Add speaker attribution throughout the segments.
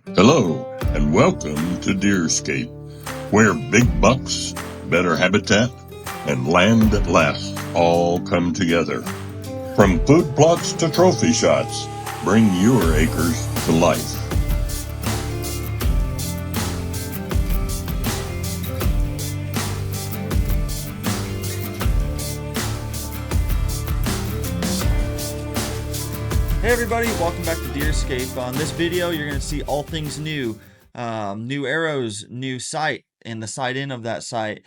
Speaker 1: Hello, and welcome to Deerscape, where big bucks, better habitat, and land that lasts all come together. From food plots to trophy shots, bring your acres to life.
Speaker 2: Hey everybody, welcome back to Deerscape. On this video, you're going to see all things new. New arrows, new site, and the site in of that site.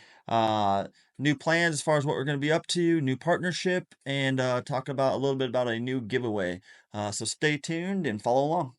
Speaker 2: New plans as far as what we're going to be up to, new partnership, and talk about a little bit about a new giveaway. So stay tuned and follow along.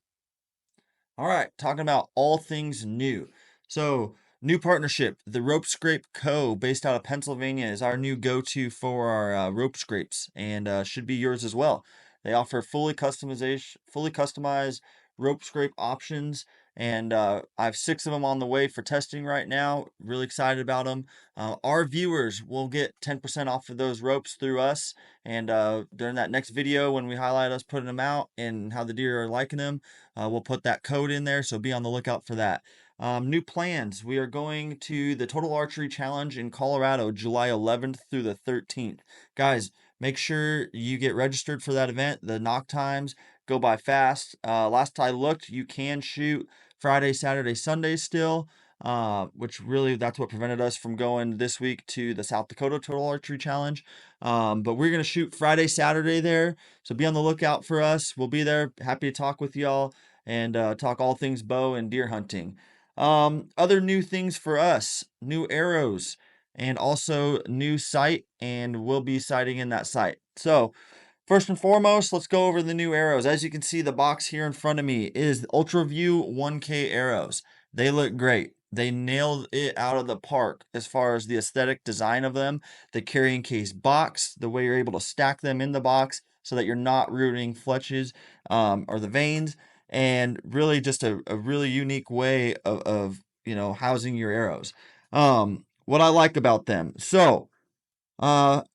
Speaker 2: All right, talking about all things new. So, new partnership, the Rope Scrape Co., based out of Pennsylvania, is our new go-to for our rope scrapes, and should be yours as well. They offer fully customized rope scrape options, and I have 6 of them on the way for testing right now. Really excited about them. Our viewers will get 10% off of those ropes through us, and during that next video when we highlight us putting them out and how the deer are liking them, we'll put that code in there, so be on the lookout for that. New plans. We are going to the Total Archery Challenge in Colorado, July 11th through the 13th. Guys, make sure you get registered for that event. The knock times go by fast. Last I looked, you can shoot Friday, Saturday, Sunday still, which really that's what prevented us from going this week to the South Dakota Total Archery Challenge. But we're going to shoot Friday, Saturday there. So be on the lookout for us. We'll be there. Happy to talk with y'all and talk all things bow and deer hunting. Other new things for us, new arrows, and also new site, and we'll be sighting in that site. So first and foremost, let's go over the new arrows. As you can see, the box here in front of me is Ultraview 1K arrows. They look great. They nailed it out of the park as far as the aesthetic design of them. The carrying case box, the way you're able to stack them in the box so that you're not ruining fletches or the veins, and really just a really unique way of housing your arrows. What I like about them. So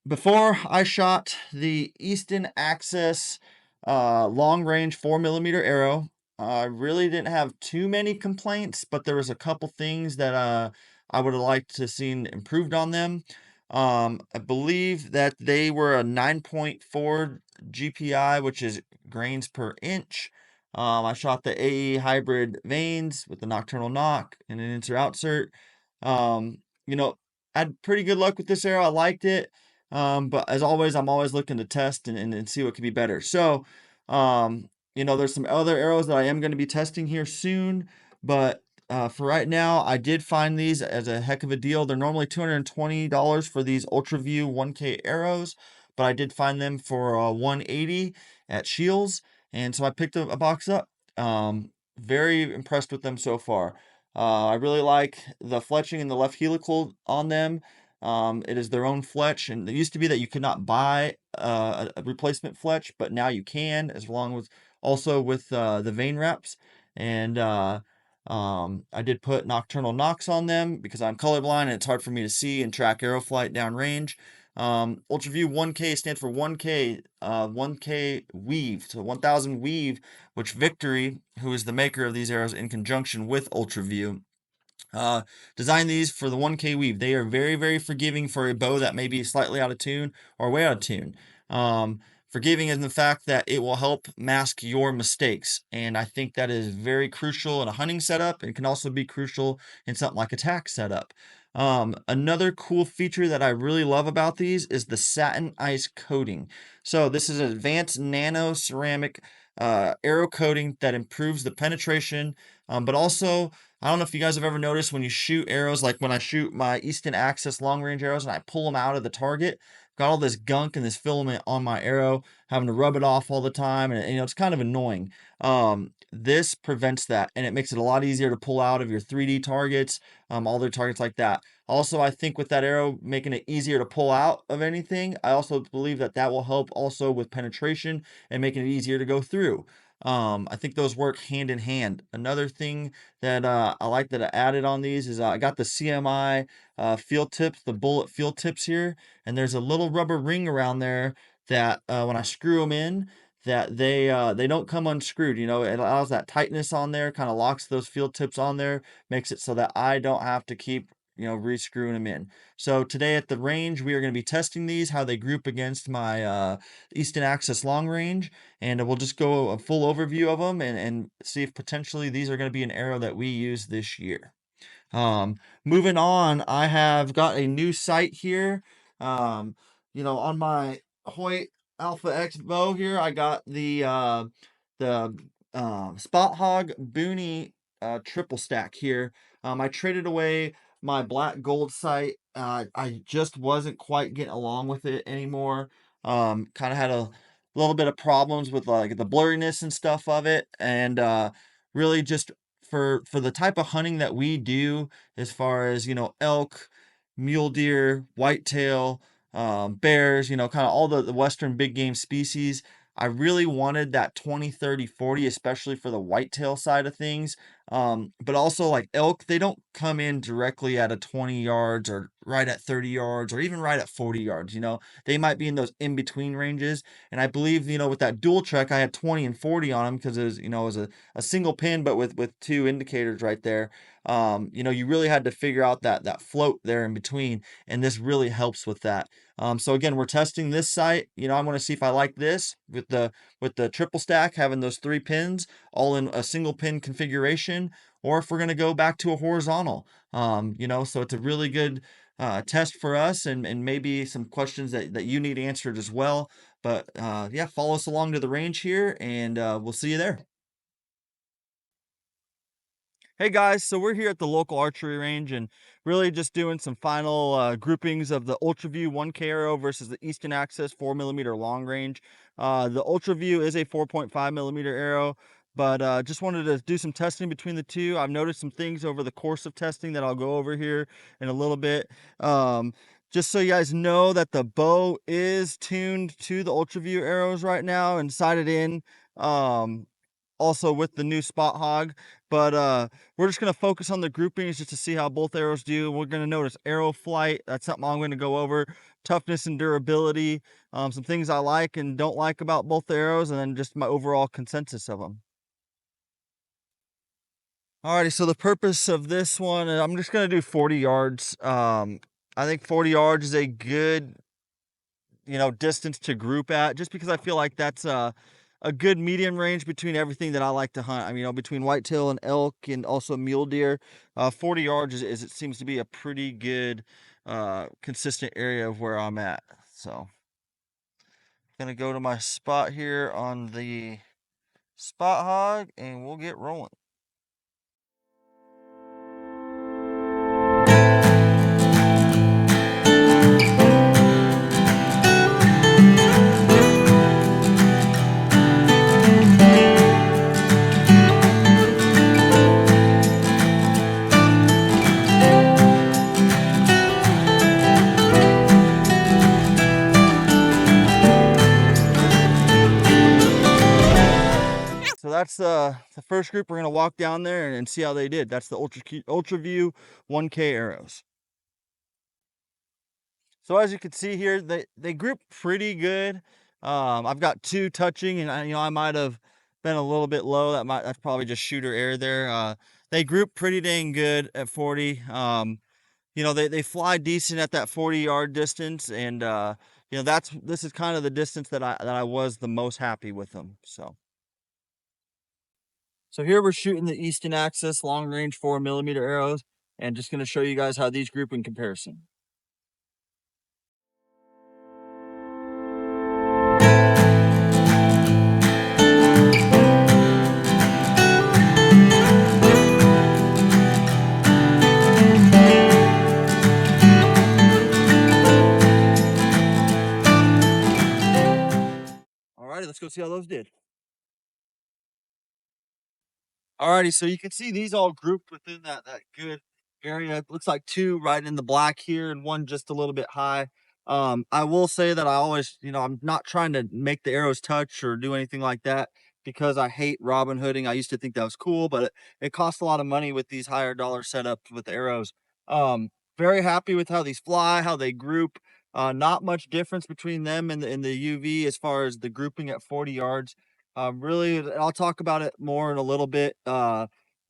Speaker 2: before I shot the Easton Axis Long Range 4mm arrow, I really didn't have too many complaints, but there was a couple things that I would have liked to seen improved on them. I believe that they were a 9.4 GPI, which is grains per inch. I shot the AE hybrid vanes with the nocturnal knock and an insert outsert. You know, I had pretty good luck with this arrow. I liked it. But as always, I'm always looking to test and see what could be better. So, there's some other arrows that I am going to be testing here soon. But for right now, I did find these as a heck of a deal. They're normally $220 for these Ultraview 1K arrows, but I did find them for $180 at Shields. And so I picked a box up. Very impressed with them so far. I really like the fletching and the left helical on them. It is their own fletch, and it used to be that you could not buy a replacement fletch, but now you can, as long as also with the vein wraps. And I did put nocturnal knocks on them because I'm colorblind and it's hard for me to see and track arrow flight downrange. Ultraview 1K stands for 1K weave, so 1000 weave, which Victory, who is the maker of these arrows in conjunction with Ultraview, designed these for the 1K weave. They are very, very forgiving for a bow that may be slightly out of tune or way out of tune. Forgiving in the fact that it will help mask your mistakes, and I think that is very crucial in a hunting setup. It can also be crucial in something like a TAC setup. Another cool feature that I really love about these is the satin ice coating. So this is an advanced nano ceramic arrow coating that improves the penetration, but also, I don't know if you guys have ever noticed when you shoot arrows, like when I shoot my Easton Axis Long Range arrows and I pull them out of the target, got all this gunk and this filament on my arrow, having to rub it off all the time, and it's kind of annoying. This prevents that, and it makes it a lot easier to pull out of your 3D targets, all their targets like that. Also, I think with that arrow making it easier to pull out of anything, I also believe that that will help also with penetration and making it easier to go through. I think those work hand in hand. Another thing that I like that I added on these is I got the CMI field tips, the bullet field tips here, and there's a little rubber ring around there that when I screw them in, that they don't come unscrewed. You know, it allows that tightness on there, kind of locks those field tips on there, makes it so that I don't have to keep, you know, rescrewing them in. So today at the range, we are going to be testing these, how they group against my Easton Axis Long Range, and we'll just go a full overview of them and see if potentially these are going to be an arrow that we use this year. Moving on, I have got a new sight here. Um, you know, on my Hoyt Alpha X bow here, I got the Spot Hog Booney triple stack here. I traded away my black gold sight. I just wasn't quite getting along with it anymore. Kind of had a little bit of problems with like the blurriness and stuff of it, and really just for the type of hunting that we do, as far as, you know, elk, mule deer, whitetail, bears, you know, kind of all the western big game species, I really wanted that 20, 30, 40, especially for the whitetail side of things. But also like elk, they don't come in directly at a 20 yards or right at 30 yards or even right at 40 yards. You know, they might be in those in between ranges. And I believe, you know, with that dual trek, I had 20 and 40 on them because it was, you know, it was a single pin, but with two indicators right there. You know, you really had to figure out that float there in between, and this really helps with that. So again, we're testing this sight. You know, I want to see if I like this with the triple stack, having those three pins all in a single pin configuration, or if we're going to go back to a horizontal. You know, so it's a really good test for us, and maybe some questions that you need answered as well. But yeah, follow us along to the range here, and we'll see you there. Hey guys, so we're here at the local archery range and really just doing some final groupings of the Ultraview 1K arrow versus the Easton Axis 4mm long range. The Ultraview is a 4.5mm arrow, but just wanted to do some testing between the two. I've noticed some things over the course of testing that I'll go over here in a little bit. Just so you guys know that the bow is tuned to the Ultraview arrows right now and sighted in. Also with the new Spot Hog, but we're just going to focus on the groupings just to see how both arrows do. We're going to notice arrow flight. That's something I'm going to go over. Toughness and durability. Some things I like and don't like about both arrows, and then just my overall consensus of them. Alrighty, so the purpose of this one, I'm just going to do 40 yards. I think 40 yards is a good, you know, distance to group at, just because I feel like that's a good medium range between everything that I like to hunt. I mean, you know, between whitetail and elk and also mule deer, 40 yards is it seems to be a pretty good, consistent area of where I'm at. So, gonna go to my spot here on the Spot Hog, and we'll get rolling. So that's the first group. We're gonna walk down there and see how they did. That's the Ultraview 1K arrows. So as you can see here, they group pretty good. I've got two touching, and you know, I might have been a little bit low. That's probably just shooter error there. They group pretty dang good at 40. You know, they fly decent at that 40-yard distance, and you know, this is kind of the distance that I was the most happy with them. So here we're shooting the Easton Axis long range 4mm arrows, and just going to show you guys how these group in comparison. Alrighty, let's go see how those did. Alrighty, so you can see these all grouped within that good area. It looks like two right in the black here and one just a little bit high. I will say that I always, you know, I'm not trying to make the arrows touch or do anything like that because I hate Robin Hooding. I used to think that was cool, but it costs a lot of money with these higher dollar setups with arrows. Very happy with how these fly, how they group. Not much difference between them and the UV as far as the grouping at 40 yards. Really, I'll talk about it more in a little bit.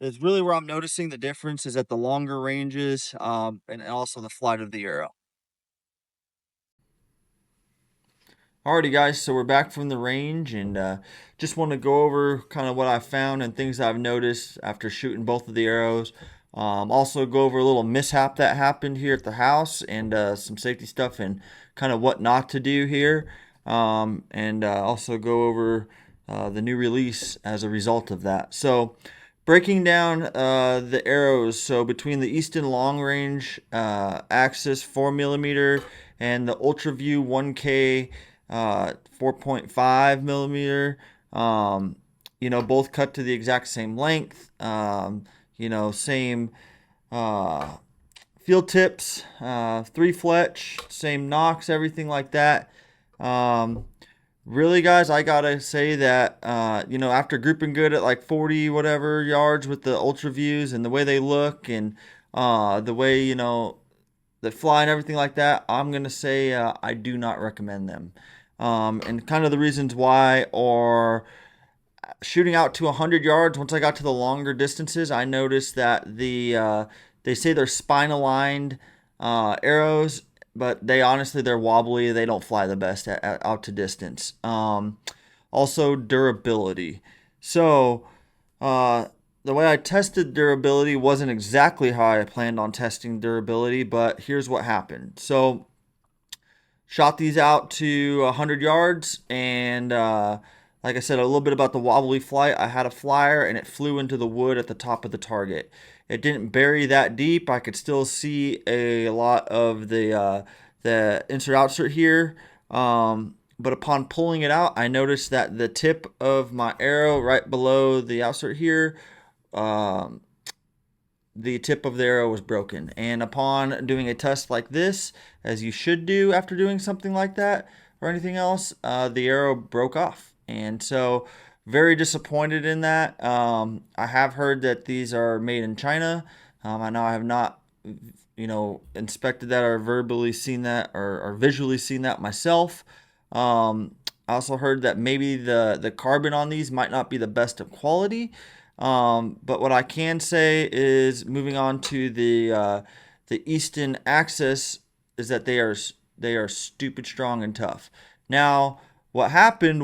Speaker 2: Is really where I'm noticing the difference is at the longer ranges, and also the flight of the arrow. Alrighty, guys, so we're back from the range, and just want to go over kind of what I found and things I've noticed after shooting both of the arrows. Also go over a little mishap that happened here at the house, and some safety stuff and kind of what not to do here. And also go over the new release as a result of that. So breaking down the arrows, so between the Easton Long Range Axis 4mm and the Ultraview 1K 4.5 millimeter. Both cut to the exact same length. Same field tips, 3 fletch, same nocks, everything like that. Really, guys, I gotta say that after grouping good at like 40 whatever yards with the ultra views and the way they look and the way they fly and everything like that, I'm gonna say I do not recommend them. And kind of the reasons why are shooting out to 100 yards. Once I got to the longer distances, I noticed that they say they're spine aligned arrows, but they're wobbly. They don't fly the best out to distance. Also durability. So the way I tested durability wasn't exactly how I planned on testing durability, but here's what happened. So shot these out to 100 yards, and like I said, a little bit about the wobbly flight. I had a flyer, and it flew into the wood at the top of the target. It didn't bury that deep. I could still see a lot of the insert outsert here. But upon pulling it out, I noticed that the tip of my arrow right below the outsert here, um, the tip of the arrow was broken. And upon doing a test like this, as you should do after doing something like that or anything else, the arrow broke off. And so, very disappointed in that. I have heard that these are made in China. I know I have not, inspected that or verbally seen that or visually seen that myself. I also heard that maybe the carbon on these might not be the best of quality. But what I can say is, moving on to the Easton Axis, is that they are stupid strong and tough. Now, what happened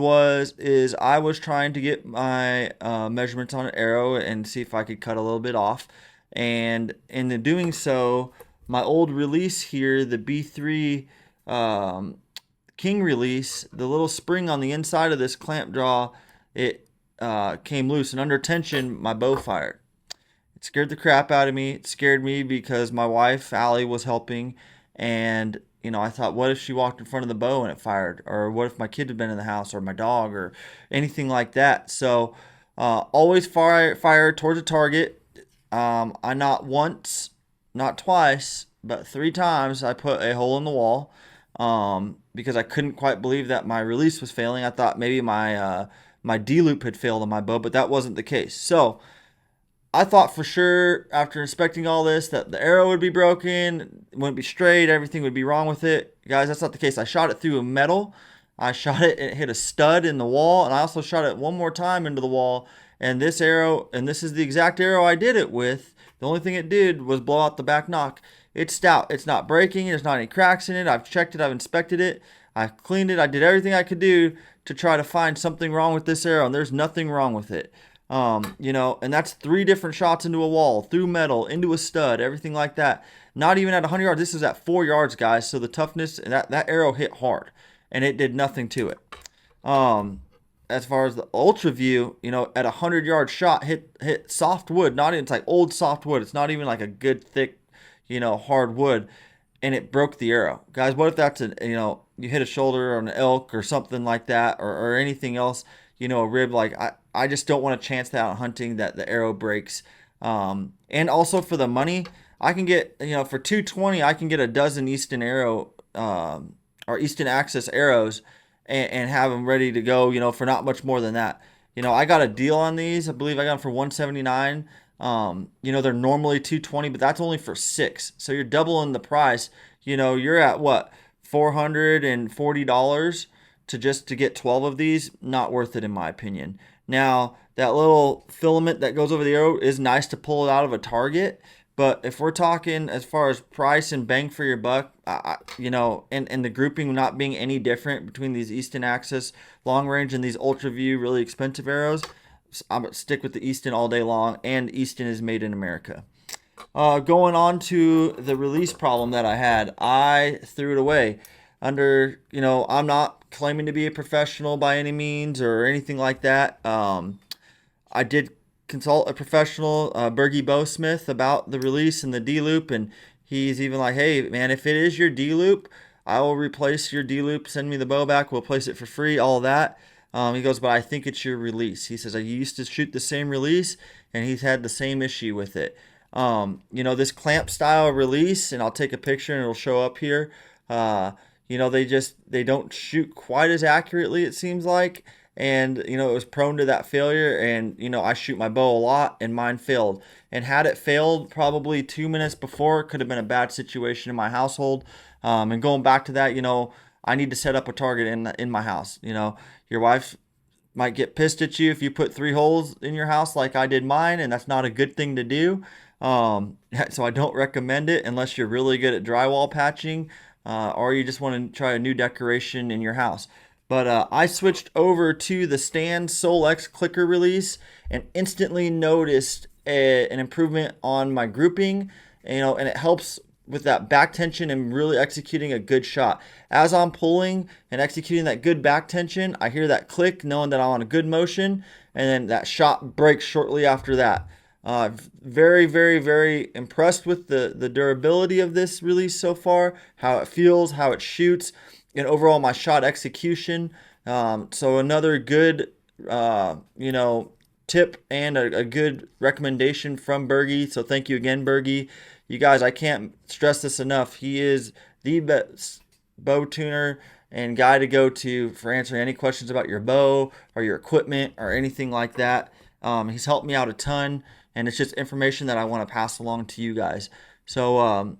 Speaker 2: is I was trying to get my measurements on an arrow and see if I could cut a little bit off, and in doing so, my old release here, the B3 King release, the little spring on the inside of this clamp draw, it came loose, and under tension, my bow fired. It scared the crap out of me. It scared me because my wife, Allie, was helping, and I thought, what if she walked in front of the bow and it fired? Or what if my kid had been in the house, or my dog, or anything like that? So always fire towards a target. I not once, not twice, but 3 times I put a hole in the wall, because I couldn't quite believe that my release was failing. I thought maybe my D loop had failed on my bow, but that wasn't the case. So I thought for sure, after inspecting all this, that the arrow would be broken, it wouldn't be straight, everything would be wrong with it. Guys, that's not the case. I shot it through a metal. I shot it and it hit a stud in the wall, and I also shot it one more time into the wall. And this arrow, and this is the exact arrow I did it with, the only thing it did was blow out the back knock. It's stout. It's not breaking. There's not any cracks in it. I've checked it. I've inspected it. I cleaned it. I did everything I could do to try to find something wrong with this arrow, and there's nothing wrong with it. And that's 3 different shots into a wall, through metal, into a stud, everything like that. Not even at 100 yards. This is at 4 yards, guys. So the toughness, that arrow hit hard, and it did nothing to it. As far as the ultra view, at 100-yard shot, hit soft wood. Not even, it's like old soft wood. It's not even like a good thick, hard wood, and it broke the arrow. Guys, what if that's you hit a shoulder or an elk or something like that, or anything else, a rib? Like, I just don't want to chance that out hunting, that the arrow breaks. And also for the money, I can get, for $220, I can get a dozen Easton arrow, or Easton Axis arrows, and have them ready to go, for not much more than that. I got a deal on these. I believe I got them for $179. They're normally $220, but that's only for 6. So you're doubling the price. You're at what? $440 to get 12 of these, not worth it in my opinion. Now, that little filament that goes over the arrow is nice to pull it out of a target, but if we're talking as far as price and bang for your buck, you know, and the grouping not being any different between these Easton Axis Long Range and these Ultraview really expensive arrows, I'm going to stick with the Easton all day long, and Easton is made in America. Going on to the release problem that I had, I threw it away. Under, you know, I'm not claiming to be a professional by any means or anything like that. I did consult a professional, Bergie Bowsmith, about the release and the D-loop, and he's even like, hey, man, if it is your D-loop, I will replace your D-loop. Send me the bow back. We'll place it for free, all that. He goes, but I think it's your release. He says, I used to shoot the same release, and he's had the same issue with it. You know, this clamp style release, and I'll take a picture and it'll show up here. You know, they don't shoot quite as accurately, it seems like. And, you know, it was prone to that failure. And, you know, I shoot my bow a lot and mine failed. And had it failed probably 2 minutes before, it could have been a bad situation in my household. And going back to that, you know, I need to set up a target in my house. You know, your wife might get pissed at you if you put 3 holes in your house like I did mine, and that's not a good thing to do. So I don't recommend it unless you're really good at drywall patching, or you just want to try a new decoration in your house. But I switched over to the Stand Solex clicker release and instantly noticed an improvement on my grouping, you know, and it helps with that back tension and really executing a good shot. As I'm pulling and executing that good back tension, I hear that click, knowing that I'm on a good motion, and then that shot breaks shortly after that. Very, very, very impressed with the durability of this release so far, how it feels, how it shoots, and overall my shot execution. So another good, you know, tip and a good recommendation from Bergie. So thank you again, Bergie. You guys, I can't stress this enough. He is the best bow tuner and guy to go to for answering any questions about your bow or your equipment or anything like that. He's helped me out a ton, and it's just information that I want to pass along to you guys. So,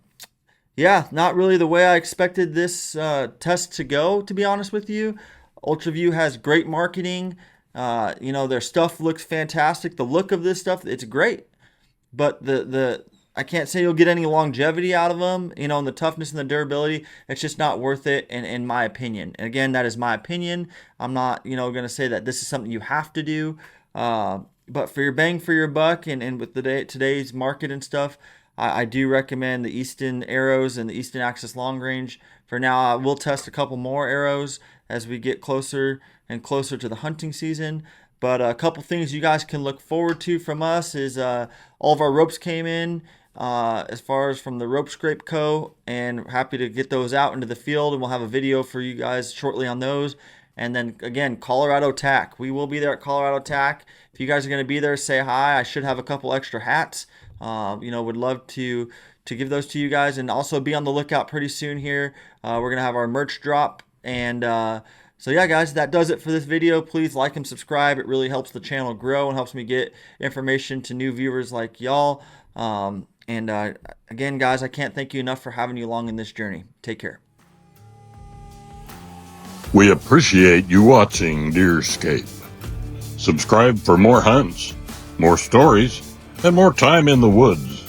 Speaker 2: yeah, not really the way I expected this test to go, to be honest with you. Ultraview has great marketing. You know, their stuff looks fantastic. The look of this stuff, it's great. But I can't say you'll get any longevity out of them, you know, and the toughness and the durability, it's just not worth it in my opinion. And again, that is my opinion. I'm not, you know, going to say that this is something you have to do. But for your bang for your buck and with today's market and stuff, I do recommend the Easton arrows and the Easton Axis Long Range. For now, I will test a couple more arrows as we get closer and closer to the hunting season. But a couple things you guys can look forward to from us is all of our ropes came in as far as from the Rope Scrape Co. And happy to get those out into the field. And we'll have a video for you guys shortly on those. And then, again, Colorado TAC. We will be there at Colorado TAC. If you guys are going to be there, say hi. I should have a couple extra hats. You know, would love to give those to you guys. And also be on the lookout pretty soon here. We're going to have our merch drop. And so, yeah, guys, that does it for this video. Please like and subscribe. It really helps the channel grow and helps me get information to new viewers like y'all. Again, guys, I can't thank you enough for having you along in this journey. Take care.
Speaker 1: We appreciate you watching Deerscape. Subscribe for more hunts, more stories, and more time in the woods.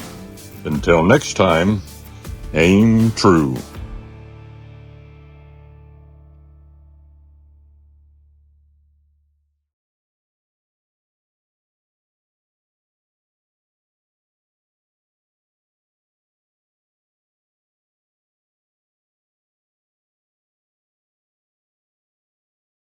Speaker 1: Until next time, aim true.